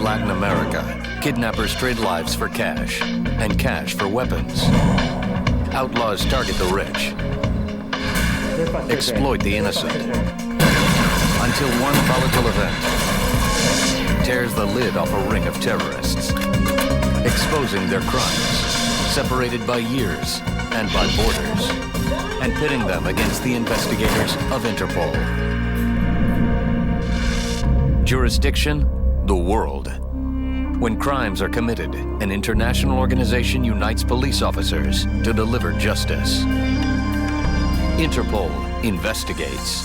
Latin America, kidnappers trade lives for cash, and cash for weapons. Outlaws target the rich, exploit the innocent, until one volatile event tears the lid off a ring of terrorists, exposing their crimes, separated by years and by borders, and pitting them against the investigators of Interpol. Jurisdiction, the world. When crimes are committed, an international organization unites police officers to deliver justice. Interpol investigates.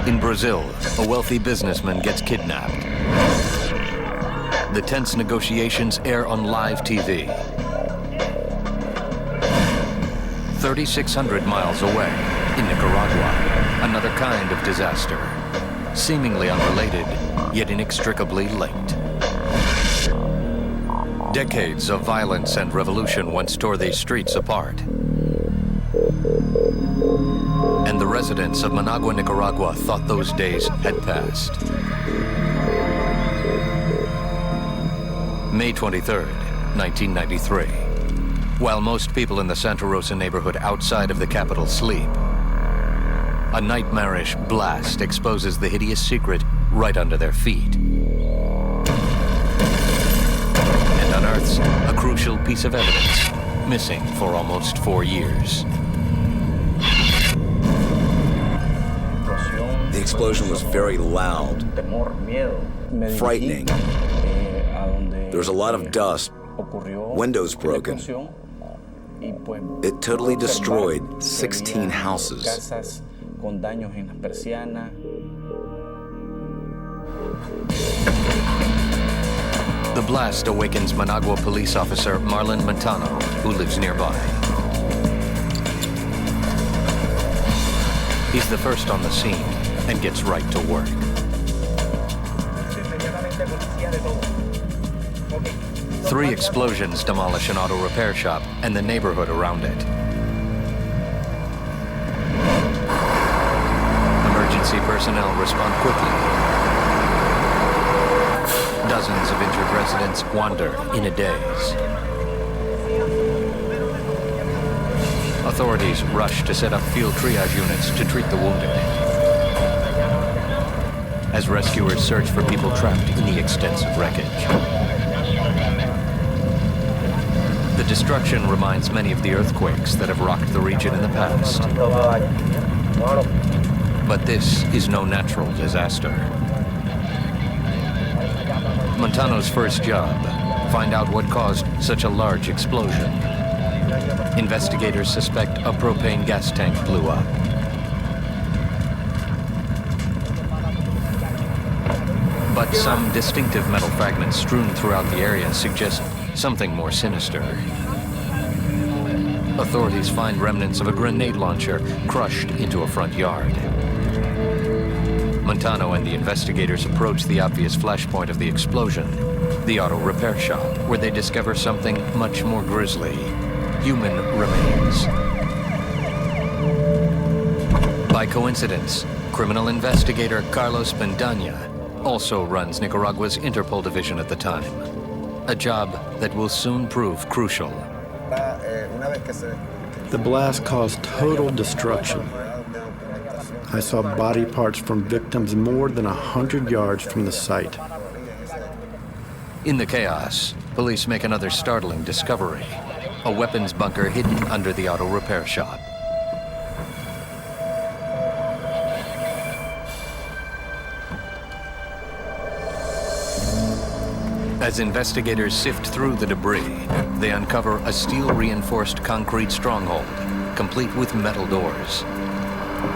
In Brazil, a wealthy businessman gets kidnapped. The tense negotiations air on live TV. 3,600 miles away, in Nicaragua, another kind of disaster. Seemingly unrelated, yet inextricably linked. Decades of violence and revolution once tore these streets apart. And the residents of Managua, Nicaragua thought those days had passed. May 23rd, 1993. While most people in the Santa Rosa neighborhood outside of the capital sleep, a nightmarish blast exposes the hideous secret right under their feet. And unearths a crucial piece of evidence, missing for almost 4 years. The explosion was very loud, frightening. There was a lot of dust, windows broken. It totally destroyed 16 houses. The blast awakens Managua police officer Marlon Montano, who lives nearby. He's the first on the scene and gets right to work. Three explosions demolish an auto repair shop and the neighborhood around it. Emergency personnel respond quickly. Dozens of injured residents wander in a daze. Authorities rush to set up field triage units to treat the wounded, as rescuers search for people trapped in the extensive wreckage. The destruction reminds many of the earthquakes that have rocked the region in the past. But this is no natural disaster. Montano's first job, find out what caused such a large explosion. Investigators suspect a propane gas tank blew up. But some distinctive metal fragments strewn throughout the area suggest something more sinister. Authorities find remnants of a grenade launcher crushed into a front yard. Montano and the investigators approach the obvious flashpoint of the explosion, the auto repair shop, where they discover something much more grisly: human remains. By coincidence, criminal investigator Carlos Bendaña also runs Nicaragua's Interpol division at the time, a job that will soon prove crucial. The blast caused total destruction. I saw body parts from victims more than 100 yards from the site. In the chaos, police make another startling discovery: a weapons bunker hidden under the auto repair shop. As investigators sift through the debris, they uncover a steel-reinforced concrete stronghold, complete with metal doors.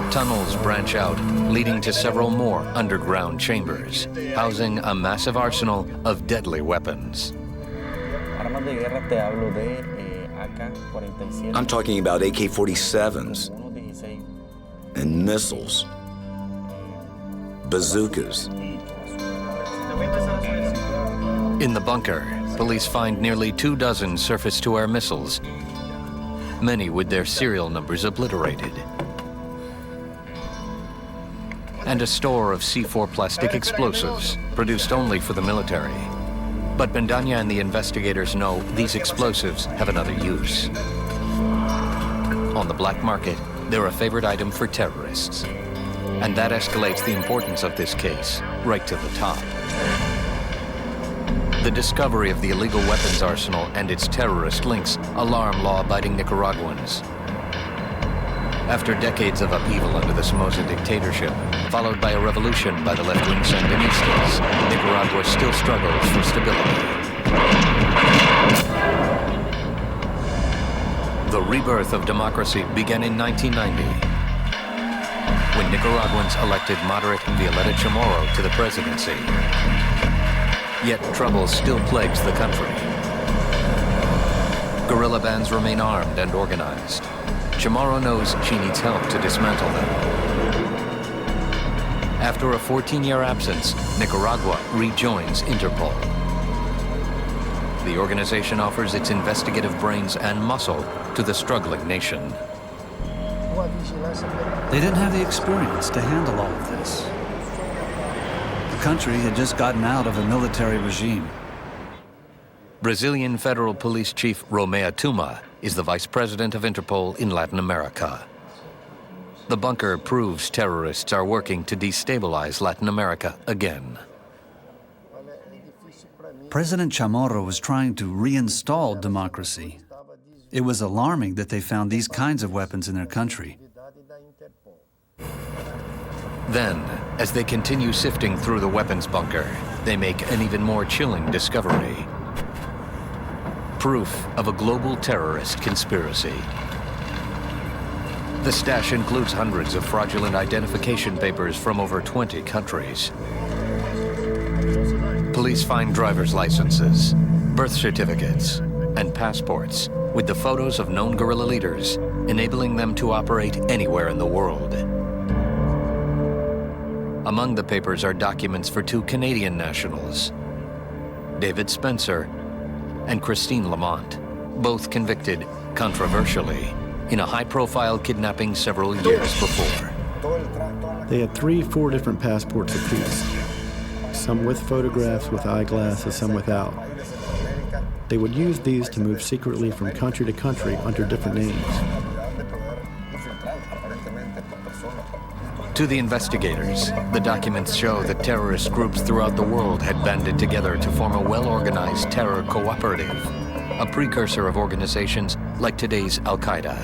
Tunnels branch out, leading to several more underground chambers, housing a massive arsenal of deadly weapons. I'm talking about AK-47s and missiles, bazookas. In the bunker, police find nearly 24 surface-to-air missiles, many with their serial numbers obliterated, and a store of C4 plastic explosives produced only for the military. But Bendaña and the investigators know these explosives have another use. On the black market, they're a favorite item for terrorists. And that escalates the importance of this case right to the top. The discovery of the illegal weapons arsenal and its terrorist links alarm law-abiding Nicaraguans. After decades of upheaval under the Somoza dictatorship, followed by a revolution by the left-wing Sandinistas, Nicaragua still struggles for stability. The rebirth of democracy began in 1990, when Nicaraguans elected moderate Violeta Chamorro to the presidency. Yet trouble still plagues the country. Guerrilla bands remain armed and organized. Chamorro knows she needs help to dismantle them. After a 14-year absence, Nicaragua rejoins Interpol. The organization offers its investigative brains and muscle to the struggling nation. They didn't have the experience to handle all of this. The country had just gotten out of a military regime. Brazilian Federal Police Chief Romea Tuma is the vice president of Interpol in Latin America. The bunker proves terrorists are working to destabilize Latin America again. President Chamorro was trying to reinstall democracy. It was alarming that they found these kinds of weapons in their country. Then, as they continue sifting through the weapons bunker, they make an even more chilling discovery. Proof of a global terrorist conspiracy. The stash includes hundreds of fraudulent identification papers from over 20 countries. Police find driver's licenses, birth certificates, and passports with the photos of known guerrilla leaders, enabling them to operate anywhere in the world. Among the papers are documents for 2 Canadian nationals, David Spencer and Christine Lamont, both convicted, controversially, in a high-profile kidnapping several years before. They had 4 different passports apiece, some with photographs with eyeglasses, some without. They would use these to move secretly from country to country under different names. To the investigators, the documents show that terrorist groups throughout the world had banded together to form a well-organized terror cooperative, a precursor of organizations like today's Al-Qaeda.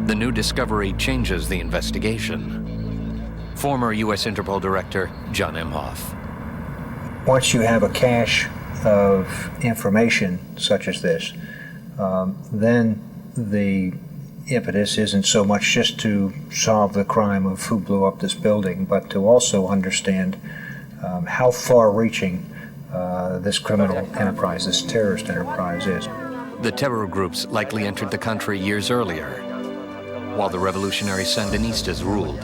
The new discovery changes the investigation. Former U.S. Interpol Director John Emhoff. Once you have a cache of information such as this, then the impetus isn't so much just to solve the crime of who blew up this building, but to also understand how far-reaching this criminal enterprise, this terrorist enterprise is. The terror groups likely entered the country years earlier, while the revolutionary Sandinistas ruled.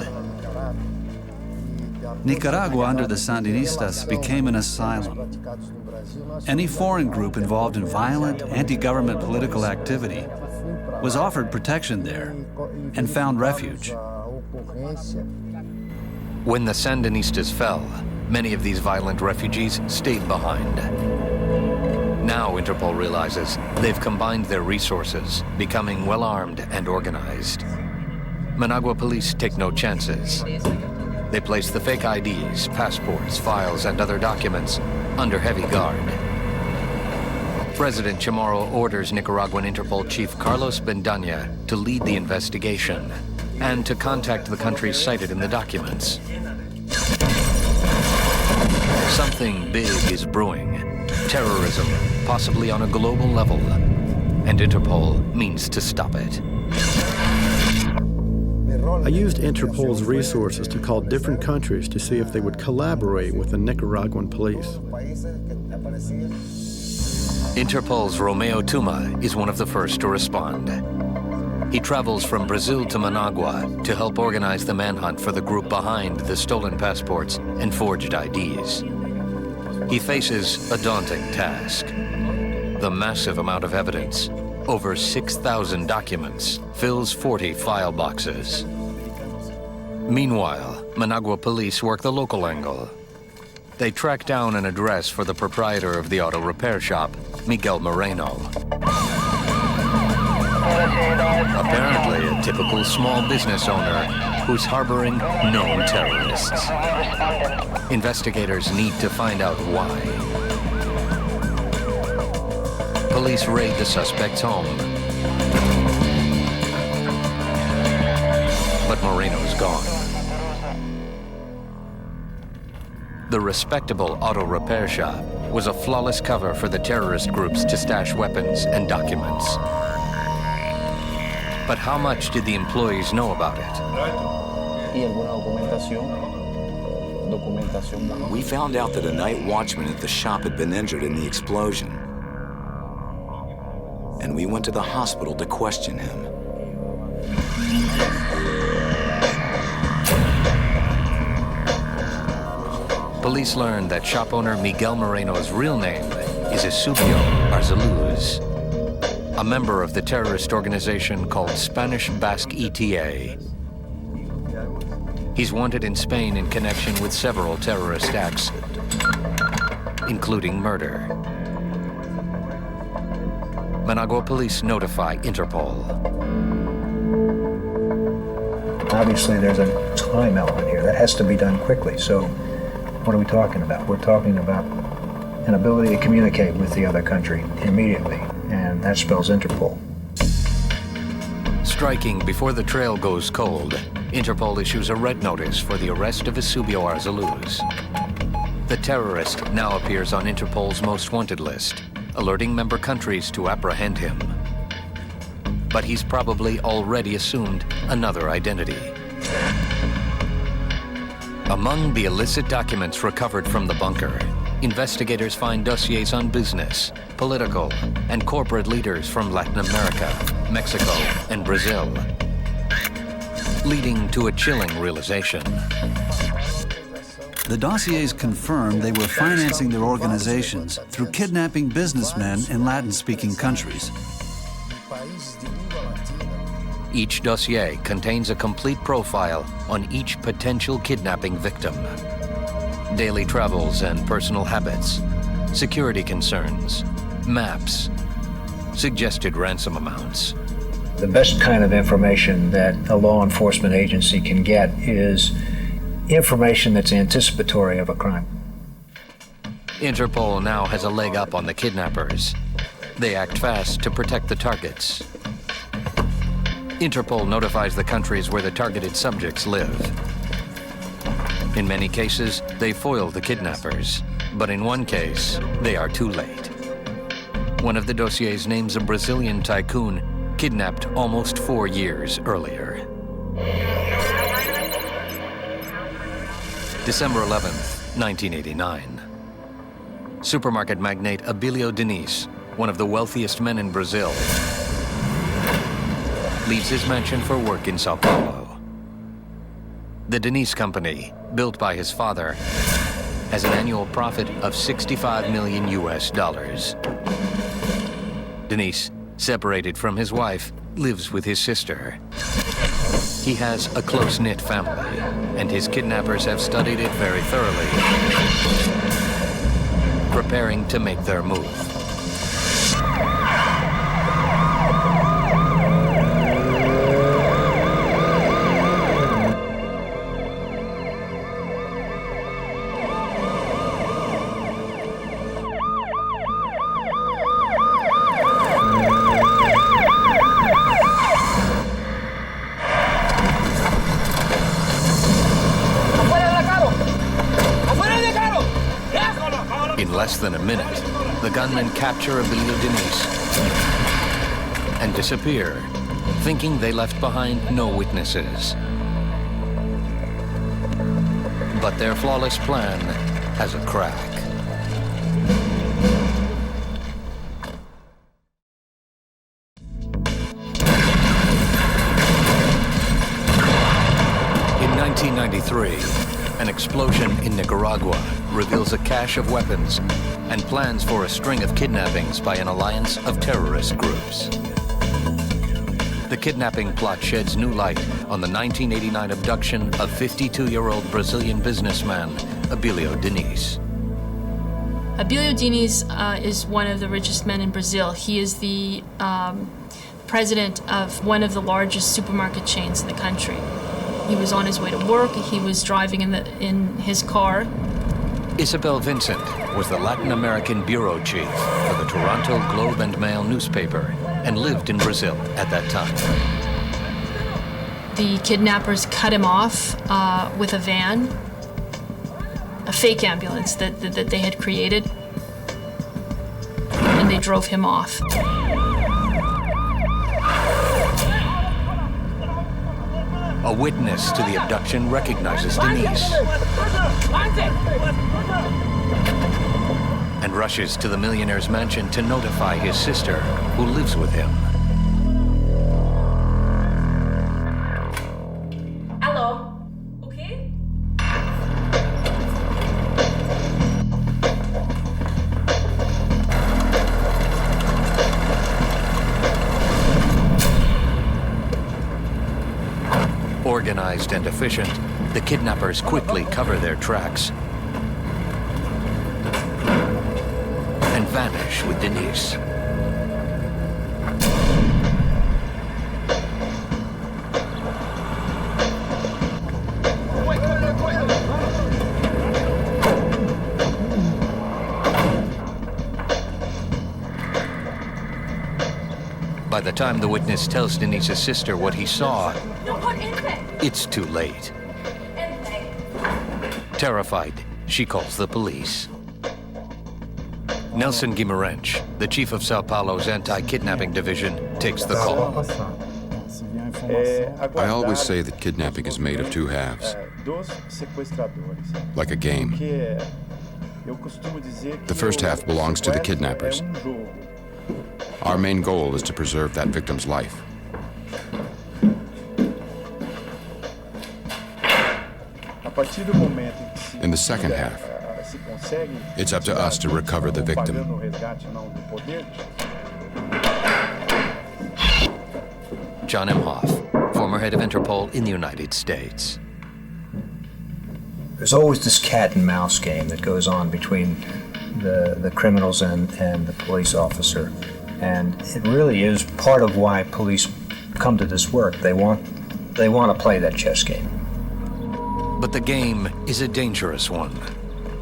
Nicaragua under the Sandinistas became an asylum. Any foreign group involved in violent, anti-government political activity was offered protection there and found refuge. When the Sandinistas fell, many of these violent refugees stayed behind. Now Interpol realizes they've combined their resources, becoming well-armed and organized. Managua police take no chances. They place the fake IDs, passports, files, and other documents under heavy guard. President Chamorro orders Nicaraguan Interpol Chief Carlos Bendaña to lead the investigation and to contact the countries cited in the documents. Something big is brewing. Terrorism, possibly on a global level. And Interpol means to stop it. I used Interpol's resources to call different countries to see if they would collaborate with the Nicaraguan police. Interpol's Romeo Tuma is one of the first to respond. He travels from Brazil to Managua to help organize the manhunt for the group behind the stolen passports and forged IDs. He faces a daunting task. The massive amount of evidence, over 6,000 documents, fills 40 file boxes. Meanwhile, Managua police work the local angle. They track down an address for the proprietor of the auto repair shop, Miguel Moreno. Apparently a typical small business owner who's harboring known terrorists. Investigators need to find out why. Police raid the suspect's home. But Moreno's gone. The respectable auto repair shop was a flawless cover for the terrorist groups to stash weapons and documents. But how much did the employees know about it? We found out that a night watchman at the shop had been injured in the explosion. And we went to the hospital to question him. Police learned that shop owner Miguel Moreno's real name is Eusebio Arzaluz, a member of the terrorist organization called Spanish Basque ETA. He's wanted in Spain in connection with several terrorist acts, including murder. Managua police notify Interpol. Obviously, there's a time element here. That has to be done quickly. So what are we talking about? We're talking about an ability to communicate with the other country immediately, and that spells Interpol. Striking before the trail goes cold, Interpol issues a red notice for the arrest of Eusebio Arzaluz. The terrorist now appears on Interpol's most wanted list, alerting member countries to apprehend him. But he's probably already assumed another identity. Among the illicit documents recovered from the bunker, investigators find dossiers on business, political, and corporate leaders from Latin America, Mexico, and Brazil, leading to a chilling realization. The dossiers confirmed they were financing their organizations through kidnapping businessmen in Latin-speaking countries. Each dossier contains a complete profile on each potential kidnapping victim. Daily travels and personal habits, security concerns, maps, suggested ransom amounts. The best kind of information that a law enforcement agency can get is information that's anticipatory of a crime. Interpol now has a leg up on the kidnappers. They act fast to protect the targets. Interpol notifies the countries where the targeted subjects live. In many cases, they foil the kidnappers, but in one case, they are too late. One of the dossiers names a Brazilian tycoon kidnapped almost 4 years earlier. December 11th, 1989. Supermarket magnate Aílio Denise, one of the wealthiest men in Brazil, leaves his mansion for work in Sao Paulo. The Denise Company, built by his father, has an annual profit of $65 million US. Denise, separated from his wife, lives with his sister. He has a close-knit family, and his kidnappers have studied it very thoroughly, preparing to make their move. In less than a minute, the gunmen capture Aílio Denise and disappear, thinking they left behind no witnesses. But their flawless plan has a crack. 1993, an explosion in Nicaragua reveals a cache of weapons and plans for a string of kidnappings by an alliance of terrorist groups. The kidnapping plot sheds new light on the 1989 abduction of 52-year-old Brazilian businessman Aílio Denise. Aílio Denise is one of the richest men in Brazil. He is the president of one of the largest supermarket chains in the country. He was on his way to work. He was driving in his car. Isabel Vincent was the Latin American bureau chief for the Toronto Globe and Mail newspaper and lived in Brazil at that time. The kidnappers cut him off with a van, a fake ambulance that they had created, and they drove him off. A witness to the abduction recognizes Denise and rushes to the millionaire's mansion to notify his sister, who lives with him. Hello. Okay? Organized and efficient, the kidnappers quickly cover their tracks and vanish with Denise. By the time the witness tells Denise's sister what he saw, it's too late. Terrified, she calls the police. Nelson Guimarães, the chief of Sao Paulo's anti-kidnapping division, takes the call. I always say that kidnapping is made of two halves, like a game. The first half belongs to the kidnappers. Our main goal is to preserve that victim's life. In the second half, it's up to us to recover the victim. John M. Hoff, former head of Interpol in the United States. There's always this cat and mouse game that goes on between the criminals and the police officer. And it really is part of why police come to this work. They want to play that chess game. But the game is a dangerous one.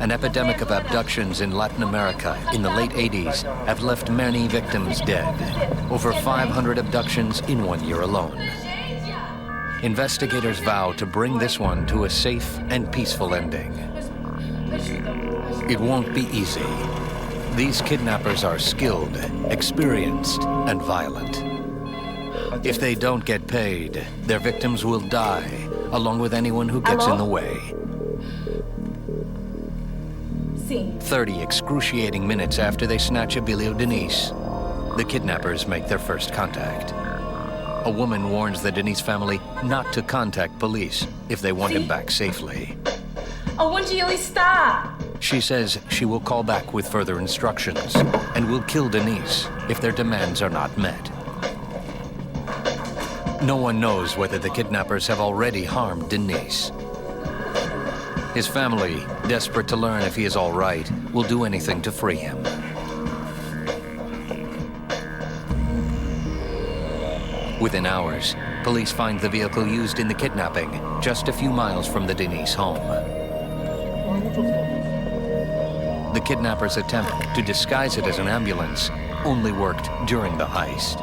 An epidemic of abductions in Latin America in the late 80s have left many victims dead. Over 500 abductions in 1 year alone. Investigators vow to bring this one to a safe and peaceful ending. It won't be easy. These kidnappers are skilled, experienced, and violent. If they don't get paid, their victims will die, along with anyone who gets in the way. 30 excruciating minutes after they snatch Aílio Denise, the kidnappers make their first contact. A woman warns the Denise family not to contact police if they want him back safely. Onde ele está? She says she will call back with further instructions and will kill Denise if their demands are not met. No one knows whether the kidnappers have already harmed Denise. His family, desperate to learn if he is all right, will do anything to free him. Within hours, police find the vehicle used in the kidnapping just a few miles from the Denise home. The kidnappers' attempt to disguise it as an ambulance only worked during the heist.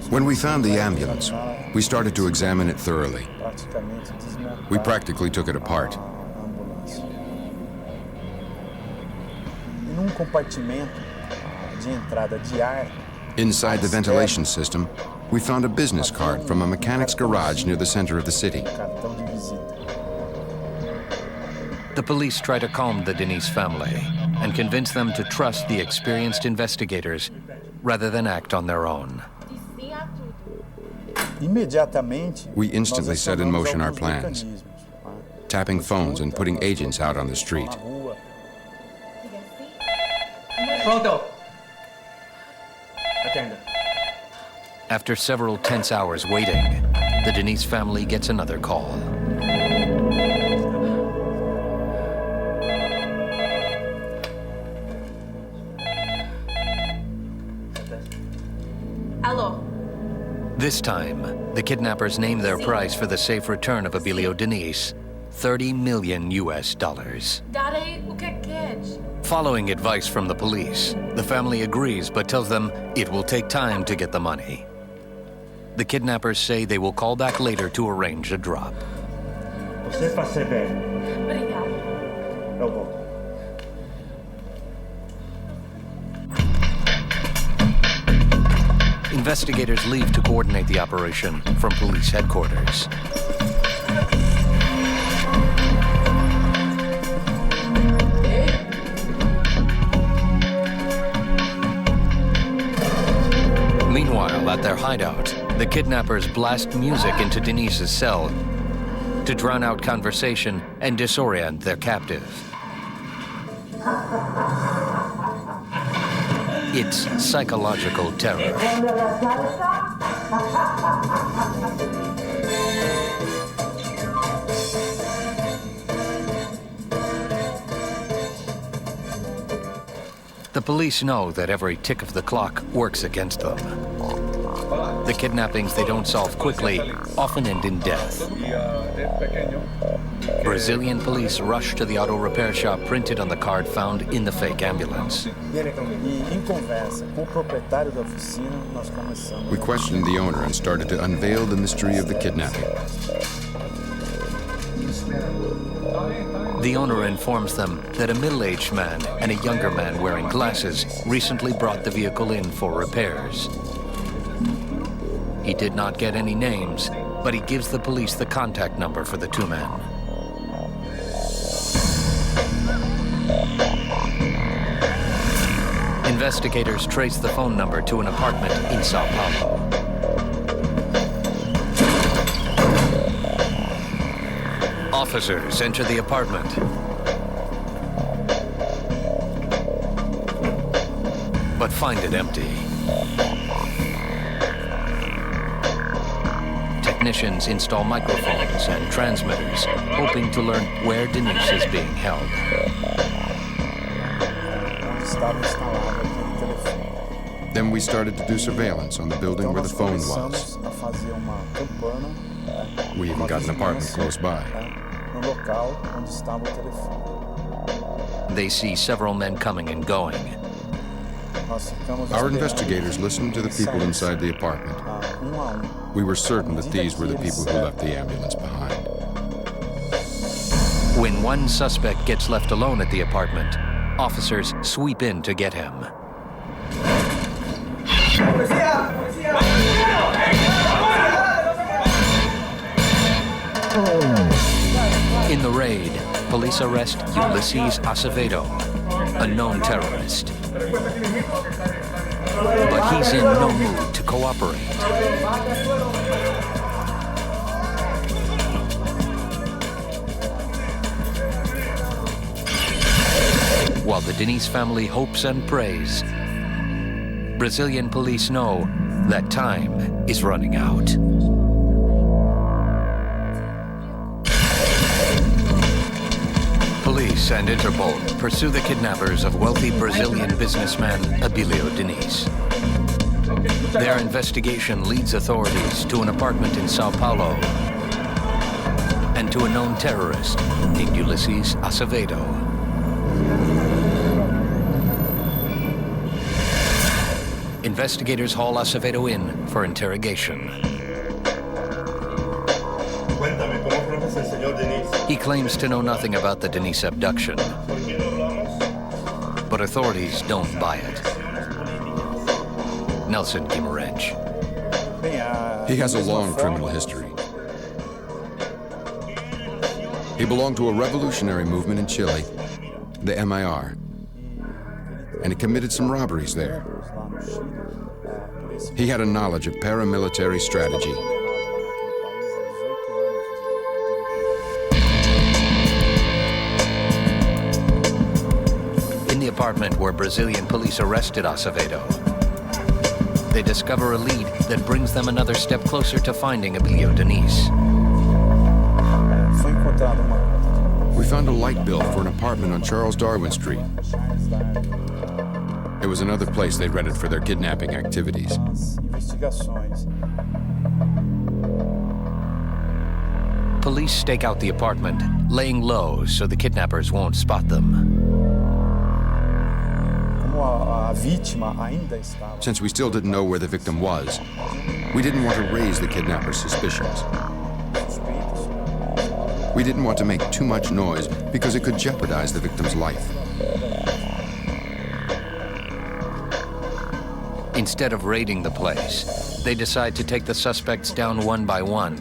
When we found the ambulance, we started to examine it thoroughly. We practically took it apart. Inside the ventilation system, we found a business card from a mechanic's garage near the center of the city. The police try to calm the Denise family and convince them to trust the experienced investigators rather than act on their own. We instantly set in motion our plans, tapping phones and putting agents out on the street. Pronto. Atenda. After several tense hours waiting, the Denise family gets another call. Allo. This time, the kidnappers name their price for the safe return of Aílio Denise, $30 million. Darei o que queres. Following advice from the police, the family agrees but tells them it will take time to get the money. The kidnappers say they will call back later to arrange a drop. Você faz bem. Obrigada. Eu vou. Investigators leave to coordinate the operation from police headquarters. Meanwhile, at their hideout, the kidnappers blast music into Denise's cell to drown out conversation and disorient their captive. It's psychological terror. The police know that every tick of the clock works against them. The kidnappings they don't solve quickly often end in death. Brazilian police rush to the auto repair shop printed on the card found in the fake ambulance. We questioned the owner and started to unveil the mystery of the kidnapping. The owner informs them that a middle-aged man and a younger man wearing glasses recently brought the vehicle in for repairs. He did not get any names, but he gives the police the contact number for the two men. Investigators trace the phone number to an apartment in Sao Paulo. Officers enter the apartment. But find it empty. Technicians install microphones and transmitters, hoping to learn where Denise is being held. Then we started to do surveillance on the building where the phone was. We even got an apartment close by. They see several men coming and going. Our investigators listened to the people inside the apartment. We were certain that these were the people who left the ambulance behind. When one suspect gets left alone at the apartment, officers sweep in to get him. In the raid, police arrest Ulysses Acevedo, a known terrorist. But he's in no mood to cooperate. While the Denise family hopes and prays, Brazilian police know that time is running out. Police and Interpol pursue the kidnappers of wealthy Brazilian businessman Aílio Denise. Their investigation leads authorities to an apartment in Sao Paulo and to a known terrorist named Ulysses Acevedo. Investigators haul Acevedo in for interrogation. He claims to know nothing about the Denise abduction, but authorities don't buy it. Nelson Guimarães. He has a long criminal history. He belonged to a revolutionary movement in Chile, the MIR, and he committed some robberies there. He had a knowledge of paramilitary strategy apartment where Brazilian police arrested Acevedo, they discover a lead that brings them another step closer to finding Aílio Denise. We found a light bill for an apartment on Charles Darwin Street. It was another place they rented for their kidnapping activities. Police stake out the apartment, laying low so the kidnappers won't spot them. Since we still didn't know where the victim was, we didn't want to raise the kidnappers' suspicions. We didn't want to make too much noise because it could jeopardize the victim's life. Instead of raiding the place, they decide to take the suspects down one by one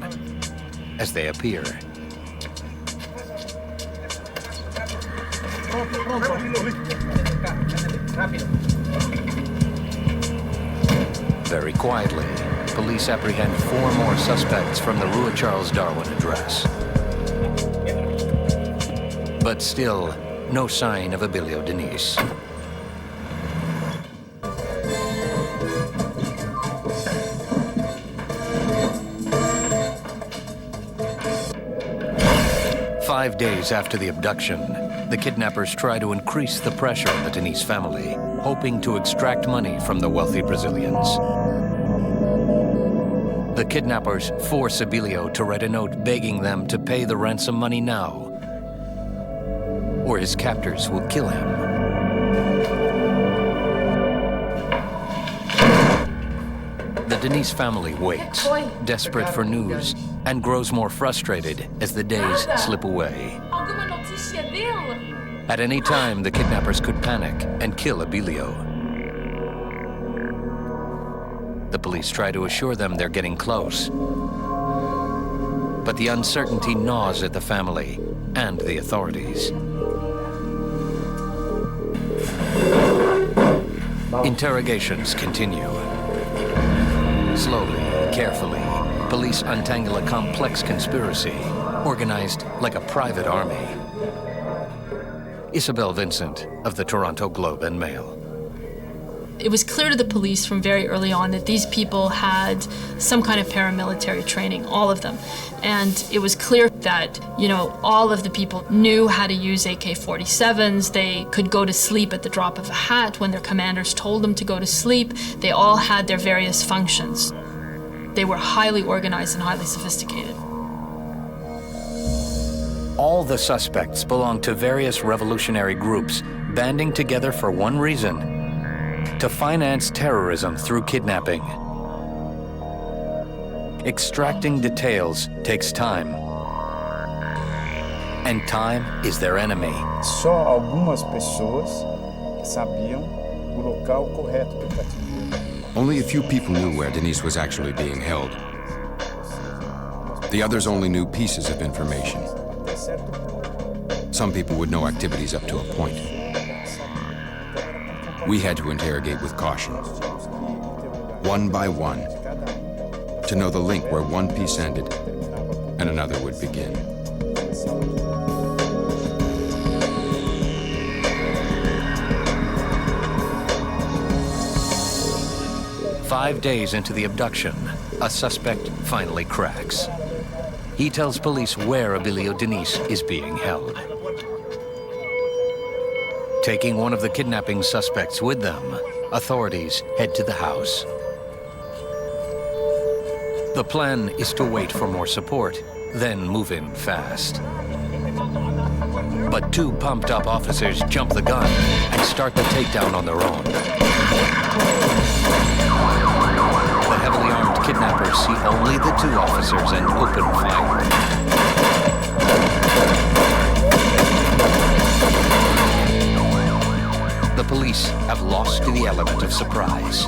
as they appear. Very quietly, police apprehend 4 more suspects from the Rua Charles Darwin address. But still, no sign of Aílio Denise. Five days after the abduction, the kidnappers try to increase the pressure on the Denise family, hoping to extract money from the wealthy Brazilians. The kidnappers force Aílio to write a note begging them to pay the ransom money now, or his captors will kill him. The Denise family waits, desperate for news, and grows more frustrated as the days slip away. At any time, the kidnappers could panic and kill Aílio. The police try to assure them they're getting close. But the uncertainty gnaws at the family and the authorities. Interrogations continue. Slowly, carefully, police untangle a complex conspiracy, organized like a private army. Isabel Vincent of the Toronto Globe and Mail. It was clear to the police from very early on that these people had some kind of paramilitary training, all of them. And it was clear that, all of the people knew how to use AK-47s. They could go to sleep at the drop of a hat when their commanders told them to go to sleep. They all had their various functions. They were highly organized and highly sophisticated. All the suspects belong to various revolutionary groups, banding together for one reason: to finance terrorism through kidnapping. Extracting details takes time. And time is their enemy. Só algumas pessoas sabiam o local correto do cativeiro. Only a few people knew where Denise was actually being held. The others only knew pieces of information. Some people would know activities up to a point. We had to interrogate with caution, one by one, to know the link where one piece ended and another would begin. Five days into the abduction, a suspect finally cracks. He tells police where Aílio Denise is being held. Taking one of the kidnapping suspects with them, authorities head to the house. The plan is to wait for more support, then move in fast. But 2 pumped-up officers jump the gun and start the takedown on their own. The heavily armed kidnappers see only the 2 officers and open fire. The police have lost the element of surprise.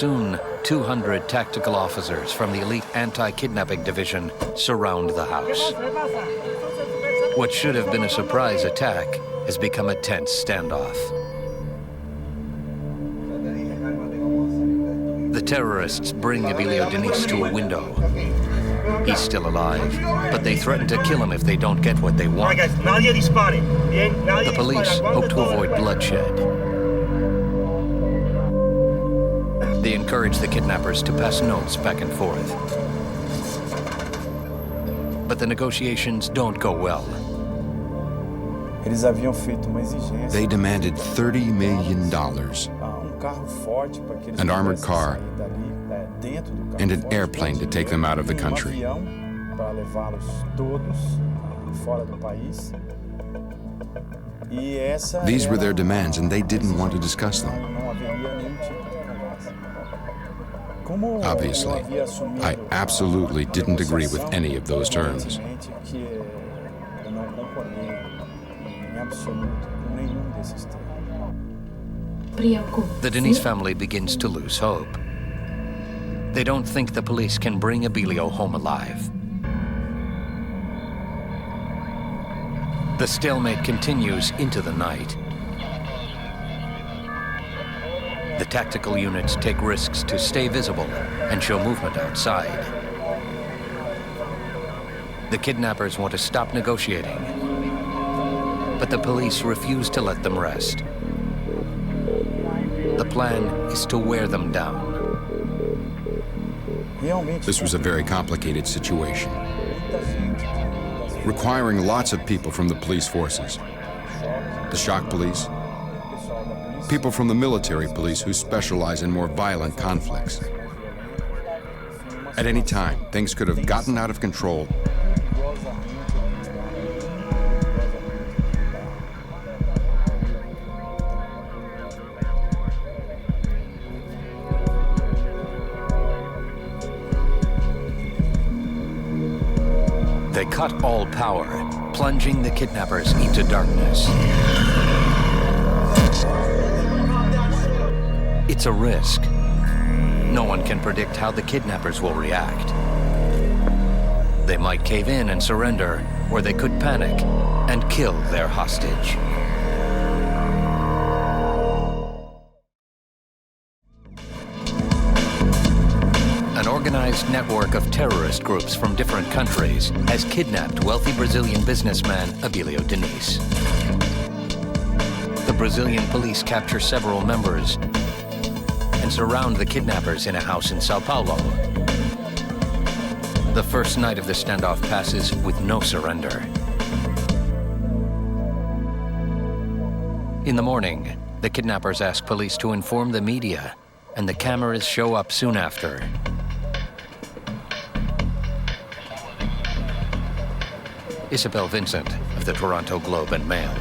Soon, 200 tactical officers from the elite anti-kidnapping division surround the house. What should have been a surprise attack has become a tense standoff. The terrorists bring Aílio Denise to a window. He's still alive, but they threaten to kill him if they don't get what they want. The police hope to avoid bloodshed. They encourage the kidnappers to pass notes back and forth. But the negotiations don't go well. They demanded $30 million, an armored car, and an airplane to take them out of the country. These were their demands, and they didn't want to discuss them. Obviously, I absolutely didn't agree with any of those terms. The Denise family begins to lose hope. They don't think the police can bring Aílio home alive. The stalemate continues into the night. The tactical units take risks to stay visible and show movement outside. The kidnappers want to stop negotiating, but the police refuse to let them rest. The plan is to wear them down. This was a very complicated situation, requiring lots of people from the police forces, the shock police, people from the military police who specialize in more violent conflicts. At any time, things could have gotten out of control. They cut all power, plunging the kidnappers into darkness. It's a risk. No one can predict how the kidnappers will react. They might cave in and surrender, or they could panic and kill their hostage. An organized network of terrorist groups from different countries has kidnapped wealthy Brazilian businessman Aílio Denise. The Brazilian police capture several members and surround the kidnappers in a house in Sao Paulo. The first night of the standoff passes with no surrender. In the morning, the kidnappers ask police to inform the media, and the cameras show up soon after. Isabel Vincent of the Toronto Globe and Mail.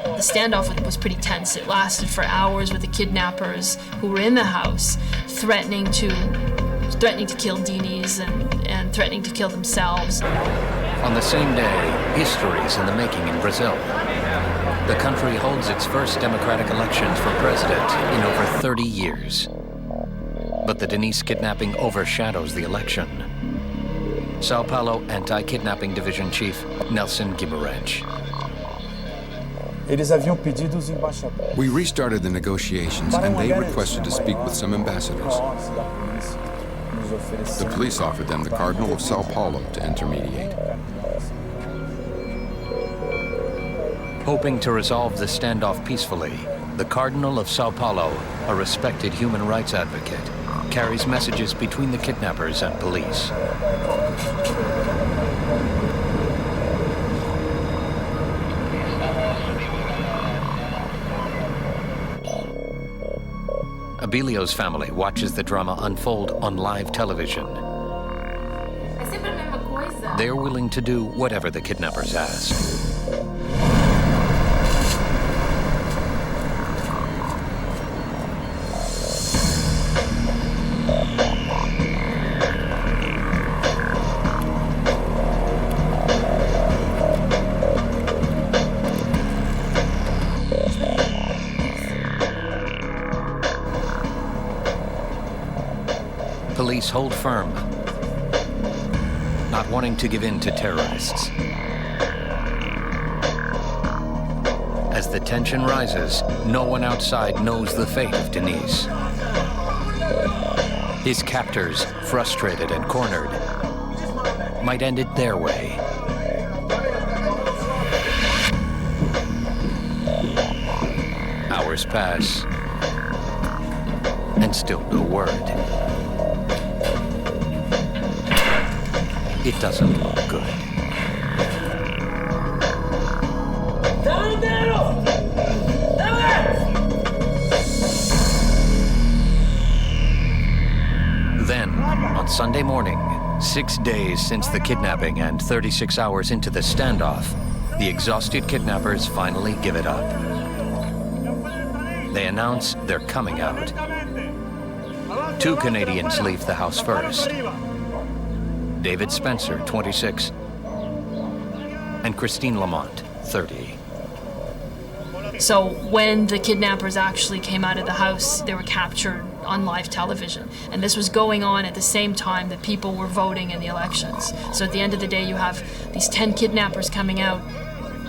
The standoff was pretty tense. It lasted for hours with the kidnappers who were in the house threatening to kill Denise and threatening to kill themselves. On the same day, history is in the making in Brazil. The country holds its first democratic elections for president in over 30 years. But the Denise kidnapping overshadows the election. Sao Paulo Anti-Kidnapping Division Chief Nelson Guimarães. We restarted the negotiations, and they requested to speak with some ambassadors. The police offered them the Cardinal of Sao Paulo to intermediate. Hoping to resolve the standoff peacefully, the Cardinal of Sao Paulo, a respected human rights advocate, carries messages between the kidnappers and police. Aílio's family watches the drama unfold on live television. They're willing to do whatever the kidnappers ask. police hold firm, not wanting to give in to terrorists. As the tension rises, no one outside knows the fate of Denise. His captors, frustrated and cornered, might end it their way. Hours pass, and still no word. It doesn't look good. Then, on Sunday morning, 6 days since the kidnapping and 36 hours into the standoff, the exhausted kidnappers finally give it up. They announce they're coming out. 2 Canadians leave the house first. David Spencer, 26, and Christine Lamont, 30. So when the kidnappers actually came out of the house, they were captured on live television. And this was going on at the same time that people were voting in the elections. So at the end of the day, you have these 10 kidnappers coming out,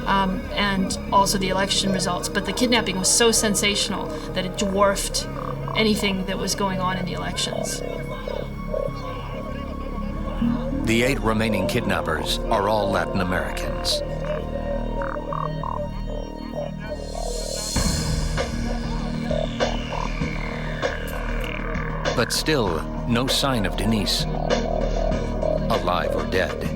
and also the election results. But the kidnapping was so sensational that it dwarfed anything that was going on in the elections. The 8 remaining kidnappers are all Latin Americans. But still, no sign of Denise, alive or dead.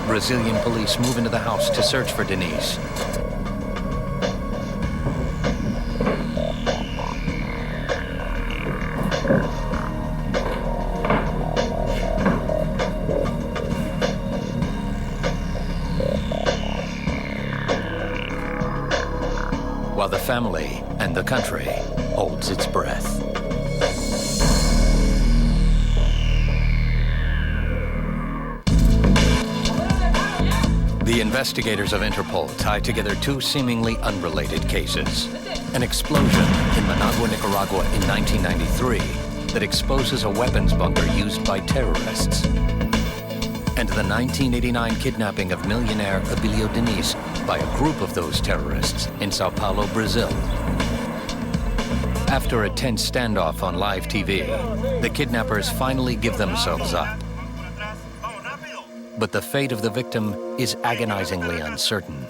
Brazilian police move into the house to search for Denise. While the family and the country holds its breath. The investigators of Interpol tie together 2 seemingly unrelated cases. An explosion in Managua, Nicaragua in 1993 that exposes a weapons bunker used by terrorists. And the 1989 kidnapping of millionaire Aílio Denise by a group of those terrorists in Sao Paulo, Brazil. After a tense standoff on live TV, the kidnappers finally give themselves up. But the fate of the victim is agonizingly uncertain.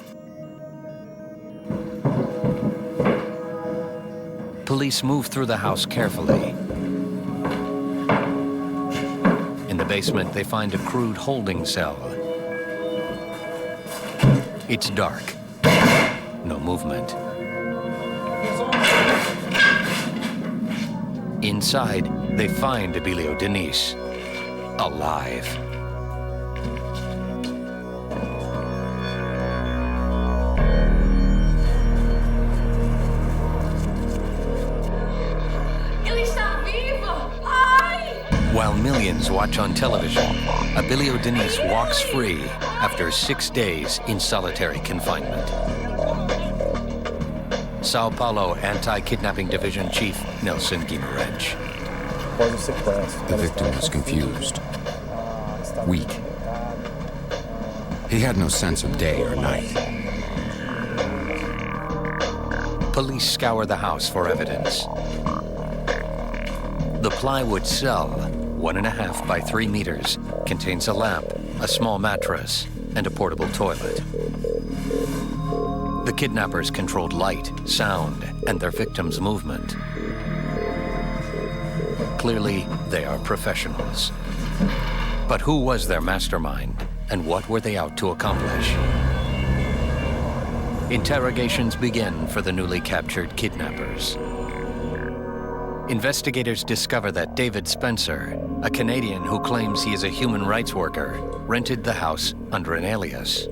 Police move through the house carefully. In the basement, they find a crude holding cell. It's dark. No movement. Inside, they find Aílio Denise, alive. While millions watch on television, Aílio Denise walks free after 6 days in solitary confinement. Sao Paulo Anti-Kidnapping Division Chief Nelson Guimarães. The victim was confused, weak. He had no sense of day or night. Police scour the house for evidence. The plywood cell, 1.5 by 3 meters, contains a lamp, a small mattress, and a portable toilet. The kidnappers controlled light, sound, and their victims' movement. Clearly, they are professionals. But who was their mastermind, and what were they out to accomplish? Interrogations begin for the newly captured kidnappers. Investigators discover that David Spencer, a Canadian who claims he is a human rights worker, rented the house under an alias.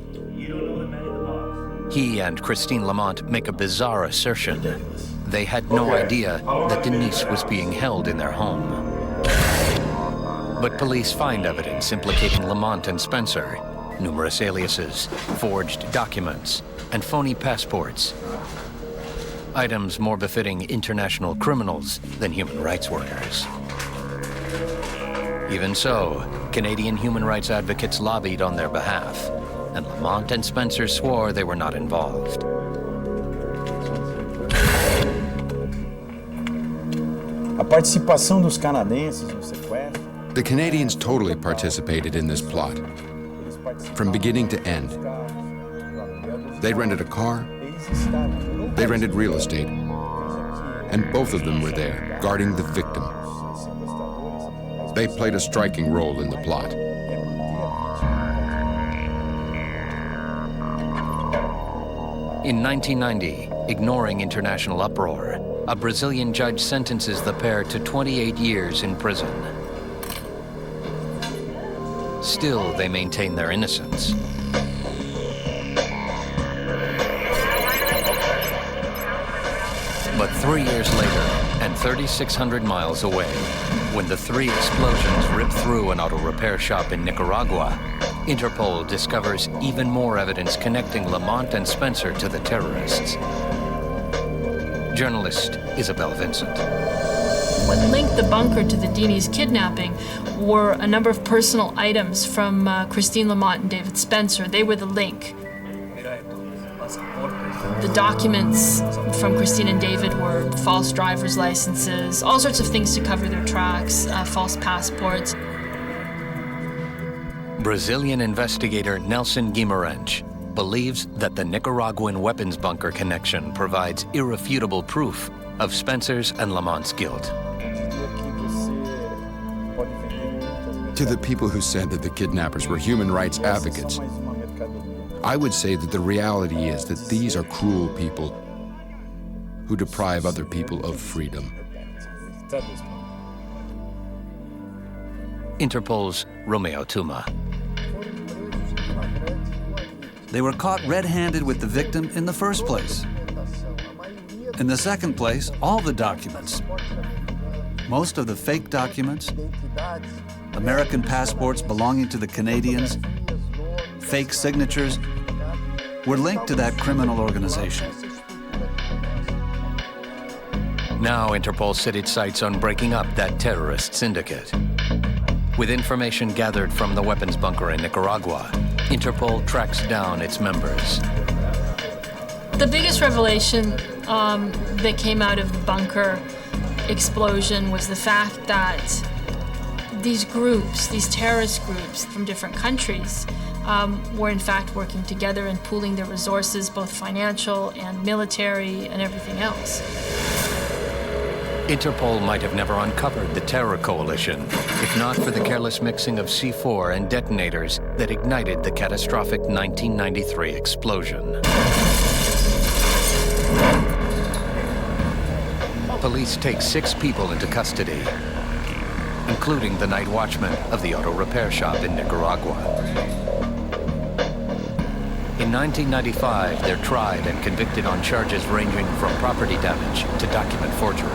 He and Christine Lamont make a bizarre assertion. They had no idea that Denise was being held in their home. But police find evidence implicating Lamont and Spencer, numerous aliases, forged documents, and phony passports. Items more befitting international criminals than human rights workers. Even so, Canadian human rights advocates lobbied on their behalf, and Lamont and Spencer swore they were not involved. A participação dos canadenses no sequestro. The Canadians totally participated in this plot, from beginning to end. They rented a car, they rented real estate, and both of them were there, guarding the victim. They played a striking role in the plot. In 1990, ignoring international uproar, a Brazilian judge sentences the pair to 28 years in prison. Still, they maintain their innocence. But 3 years later, and 3,600 miles away, when the three explosions rip through an auto repair shop in Nicaragua, Interpol discovers even more evidence connecting Lamont and Spencer to the terrorists. Journalist Isabel Vincent. What linked the bunker to the Denise kidnapping were a number of personal items from Christine Lamont and David Spencer. They were the link. The documents from Christine and David were false driver's licenses, all sorts of things to cover their tracks, false passports. Brazilian investigator Nelson Guimarães believes that the Nicaraguan weapons bunker connection provides irrefutable proof of Spencer's and Lamont's guilt. To the people who said that the kidnappers were human rights advocates, I would say that the reality is that these are cruel people who deprive other people of freedom. Interpol's Romeo Tuma. They were caught red-handed with the victim in the first place. In the second place, all the documents. Most of the fake documents, American passports belonging to the Canadians, fake signatures, were linked to that criminal organization. Now Interpol set its sights on breaking up that terrorist syndicate. With information gathered from the weapons bunker in Nicaragua, Interpol tracks down its members. The biggest revelation that came out of the bunker explosion was the fact that these groups, these terrorist groups from different countries, were in fact working together and pooling their resources, both financial and military and everything else. Interpol might have never uncovered the terror coalition if not for the careless mixing of C4 and detonators that ignited the catastrophic 1993 explosion. Police take 6 people into custody, including the night watchman of the auto repair shop in Nicaragua. In 1995, they're tried and convicted on charges ranging from property damage to document forgery.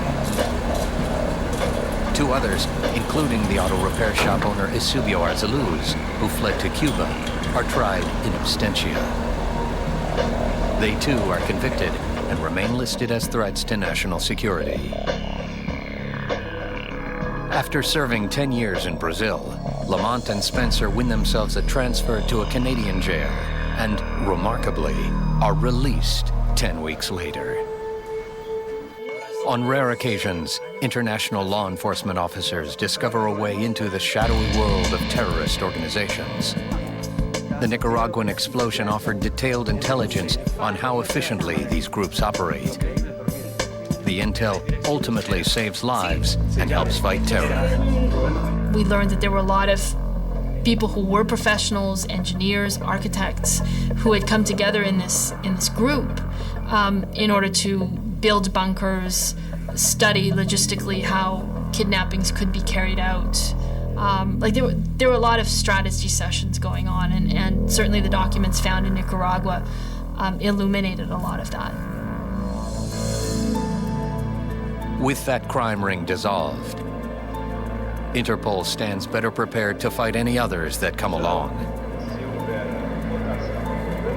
2 others, including the auto repair shop owner Eusebio Arzaluz, who fled to Cuba, are tried in absentia. They too are convicted and remain listed as threats to national security. After serving 10 years in Brazil, Lamont and Spencer win themselves a transfer to a Canadian jail and, remarkably, are released 10 weeks later. On rare occasions, international law enforcement officers discover a way into the shadowy world of terrorist organizations. The Nicaraguan explosion offered detailed intelligence on how efficiently these groups operate. The intel ultimately saves lives and helps fight terror. We learned that there were a lot of people who were professionals, engineers, architects, who had come together in this group in order to build bunkers, study logistically how kidnappings could be carried out. There were a lot of strategy sessions going on, and certainly the documents found in Nicaragua illuminated a lot of that. With that crime ring dissolved, Interpol stands better prepared to fight any others that come along.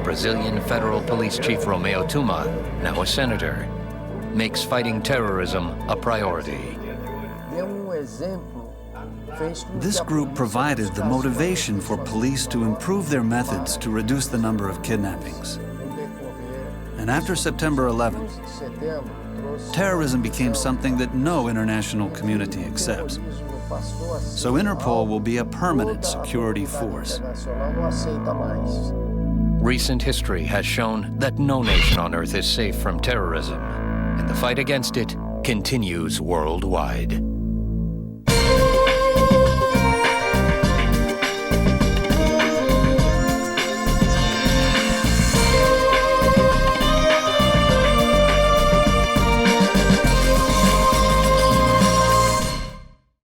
Brazilian Federal Police Chief Romeo Tuma, now a senator, makes fighting terrorism a priority. This group provided the motivation for police to improve their methods to reduce the number of kidnappings. And after September 11th, terrorism became something that no international community accepts. So Interpol will be a permanent security force. Recent history has shown that no nation on Earth is safe from terrorism, and the fight against it continues worldwide.